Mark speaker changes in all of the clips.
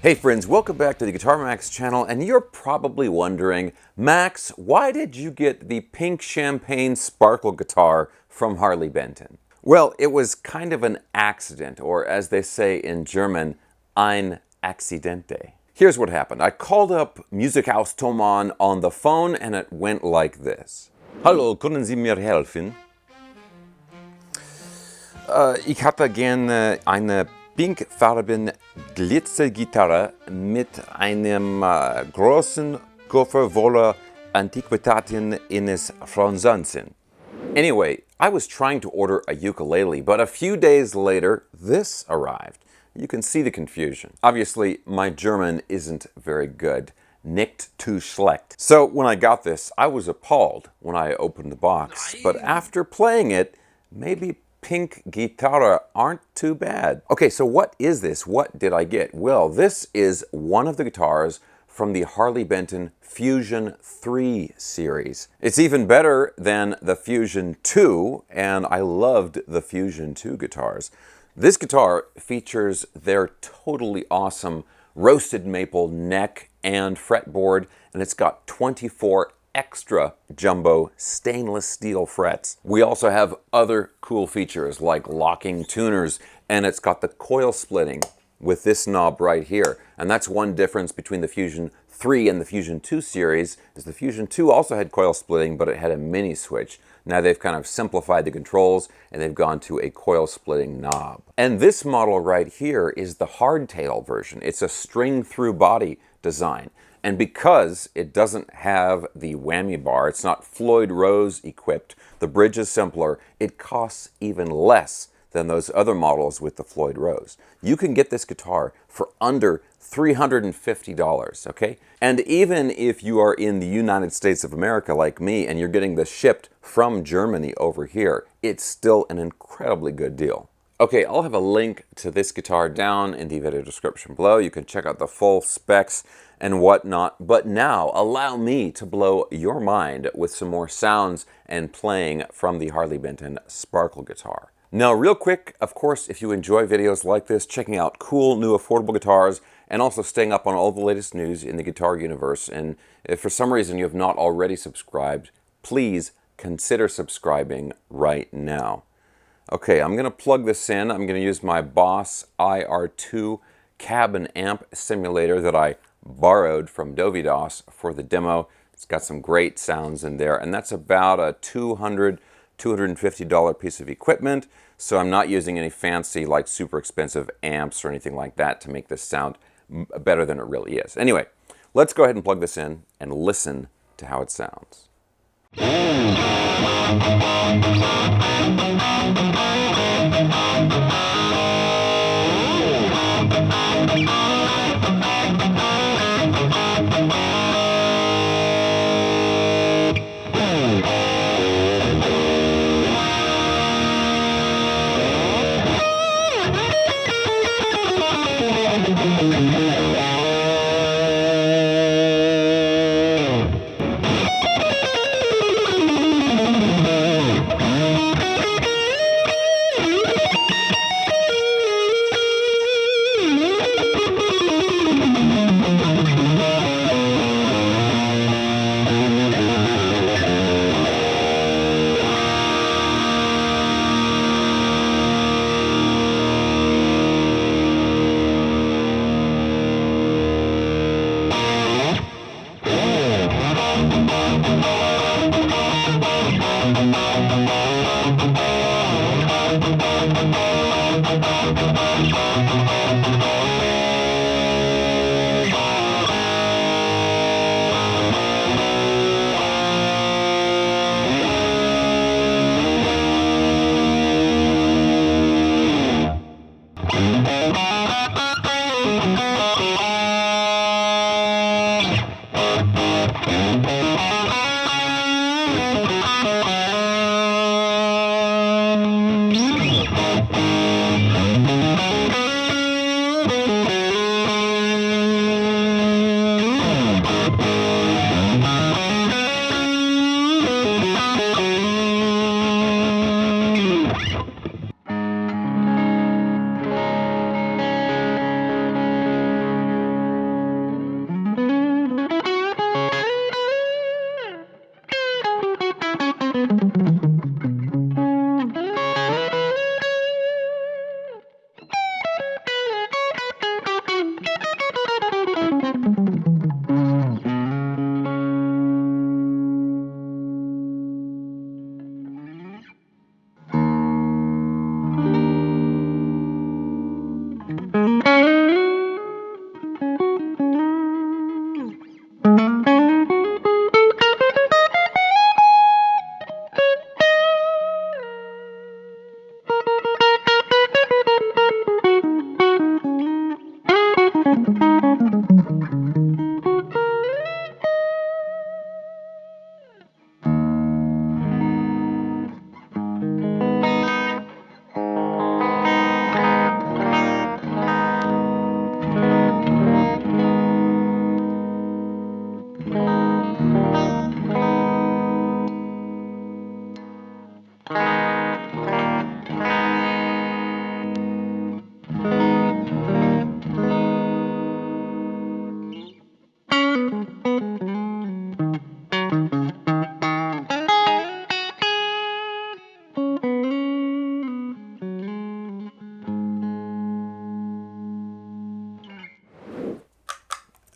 Speaker 1: Hey friends, welcome back to the Guitar Max channel, and you're probably wondering, Max, why did you get the pink Champagne Sparkle guitar from Harley Benton? Well, it was kind of an accident, or as they say in German, ein Accidente. Here's what happened. I called up Musikhaus Thomann on the phone, and it went like this. Hallo, können Sie mir helfen? Ich hatte gerne eine pinkfarben Glitzergitarre mit einem großen Koffer voller Antiquitäten eines Franzosen. Anyway, I was trying to order a ukulele, but a few days later, this arrived. You can see the confusion. Obviously, my German isn't very good. Nicht zu schlecht. So when I got this, I was appalled when I opened the box. But after playing it, maybe pink guitarra aren't too bad. Okay, so what is this? What did I get? Well, this is one of the guitars from the Harley Benton Fusion 3 series. It's even better than the Fusion 2, and I loved the Fusion 2 guitars. This guitar features their totally awesome roasted maple neck and fretboard, and it's got 24 extra jumbo stainless steel frets. We also have other cool features like locking tuners, and it's got the coil splitting with this knob right here. And that's one difference between the Fusion 3 and the Fusion 2 series, is the Fusion 2 also had coil splitting, but it had a mini switch. Now they've kind of simplified the controls and they've gone to a coil splitting knob. And this model right here is the hardtail version. It's a string through body design. And because it doesn't have the whammy bar, it's not Floyd Rose equipped, the bridge is simpler, it costs even less than those other models with the Floyd Rose. You can get this guitar for under $350, okay? And even if you are in the United States of America like me and you're getting this shipped from Germany over here, it's still an incredibly good deal. Okay, I'll have a link to this guitar down in the video description below. You can check out the full specs and whatnot. But now, allow me to blow your mind with some more sounds and playing from the Harley Benton Sparkle guitar. Now, real quick, of course, if you enjoy videos like this, checking out cool, new, affordable guitars, and also staying up on all the latest news in the guitar universe, and if for some reason you have not already subscribed, please consider subscribing right now. Okay, I'm going to plug this in. I'm going to use my Boss IR2 cabin amp simulator that I borrowed from Dovidas for the demo. It's got some great sounds in there, and that's about a $250 piece of equipment, so I'm not using any fancy, like super expensive amps or anything like that to make this sound better than it really is. Anyway, let's go ahead and plug this in and listen to how it sounds.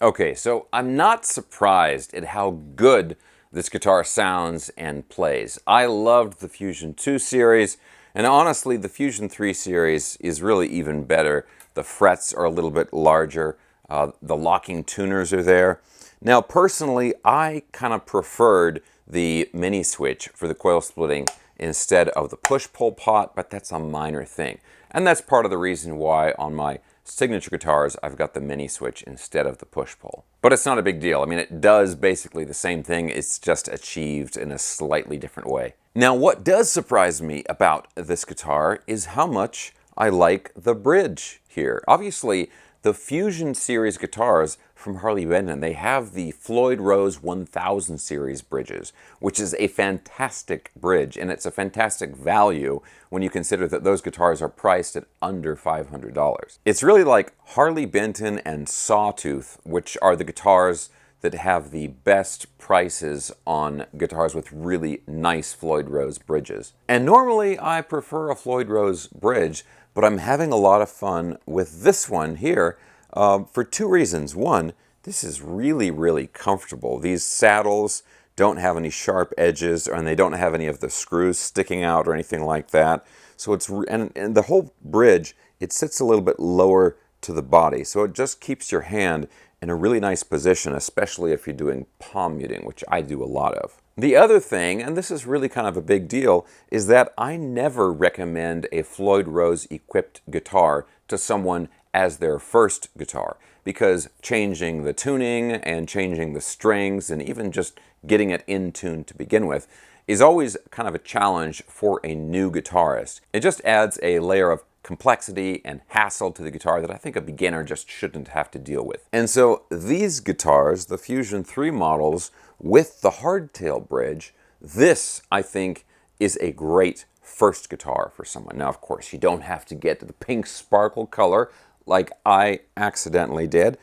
Speaker 1: Okay, so I'm not surprised at how good this guitar sounds and plays. I loved the Fusion 2 series, and honestly, the Fusion 3 series is really even better. The frets are a little bit larger, the locking tuners are there. Now, personally, I kind of preferred the mini switch for the coil splitting instead of the push-pull pot, but that's a minor thing. And that's part of the reason why on my signature guitars I've got the mini switch instead of the push-pull. But it's not a big deal. I mean, it does basically the same thing, it's just achieved in a slightly different way. Now, what does surprise me about this guitar is how much I like the bridge here. Obviously, the Fusion series guitars from Harley Benton, they have the Floyd Rose 1000 series bridges, which is a fantastic bridge, and it's a fantastic value when you consider that those guitars are priced at under $500. It's really like Harley Benton and Sawtooth, which are the guitars that have the best prices on guitars with really nice Floyd Rose bridges. And normally I prefer a Floyd Rose bridge, but I'm having a lot of fun with this one here for two reasons. One, this is really, really comfortable. These saddles don't have any sharp edges, and they don't have any of the screws sticking out or anything like that. So it's, and the whole bridge, it sits a little bit lower to the body, so it just keeps your hand in a really nice position, especially if you're doing palm muting, which I do a lot of. The other thing, and this is really kind of a big deal, is that I never recommend a Floyd Rose equipped guitar to someone as their first guitar, because changing the tuning and changing the strings and even just getting it in tune to begin with is always kind of a challenge for a new guitarist. It just adds a layer of complexity and hassle to the guitar that I think a beginner just shouldn't have to deal with. And so these guitars, the Fusion 3 models with the hardtail bridge, this I think is a great first guitar for someone. Now, of course, you don't have to get to the pink sparkle color like I accidentally did.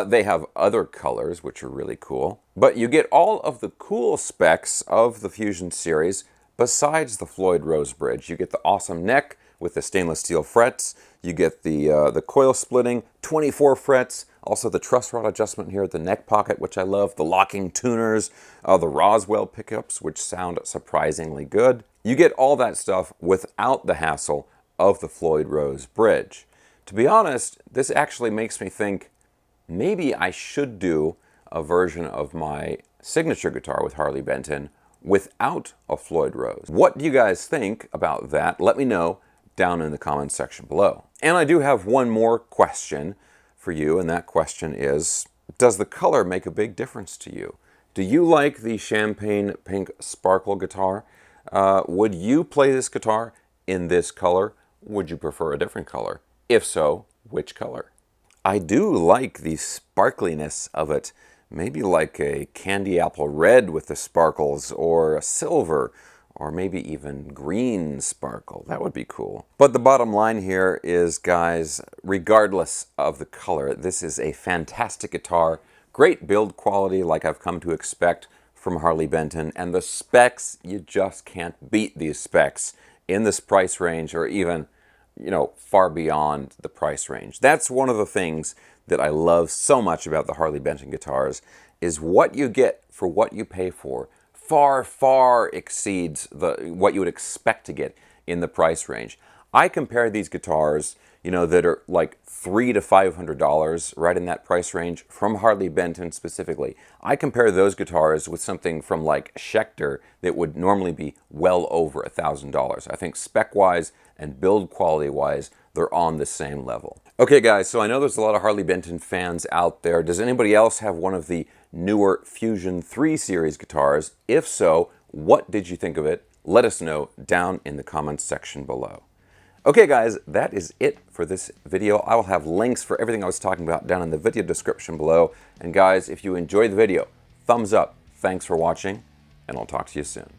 Speaker 1: They have other colors which are really cool, but you get all of the cool specs of the Fusion series besides the Floyd Rose bridge. You get the awesome neck with the stainless steel frets. You get the coil splitting, 24 frets, also the truss rod adjustment here at the neck pocket, which I love, the locking tuners, the Roswell pickups, which sound surprisingly good. You get all that stuff without the hassle of the Floyd Rose bridge. To be honest, this actually makes me think maybe I should do a version of my signature guitar with Harley Benton without a Floyd Rose. What do you guys think about that? Let me know down in the comments section below. And I do have one more question for you, and that question is, does the color make a big difference to you? Do you like the Champagne Pink Sparkle guitar? Would you play this guitar in this color? Would you prefer a different color? If so, which color? I do like the sparkliness of it. Maybe like a candy apple red with the sparkles, or a silver, or maybe even green sparkle. That would be cool. But the bottom line here is, guys, regardless of the color, this is a fantastic guitar. Great build quality like I've come to expect from Harley Benton. And the specs, you just can't beat these specs in this price range, or even, you know, far beyond the price range. That's one of the things that I love so much about the Harley Benton guitars, is what you get for what you pay for far, far exceeds what you would expect to get in the price range. I compare these guitars, you know, that are like $300 to $500, right in that price range, from Harley Benton specifically. I compare those guitars with something from like Schecter that would normally be well over $1,000. I think spec-wise and build quality-wise, they're on the same level. Okay, guys, so I know there's a lot of Harley Benton fans out there. Does anybody else have one of the newer Fusion 3 series guitars? If so, what did you think of it? Let us know down in the comments section below. Okay, guys, that is it for this video. I will have links for everything I was talking about down in the video description below. And guys, if you enjoyed the video, thumbs up. Thanks for watching, and I'll talk to you soon.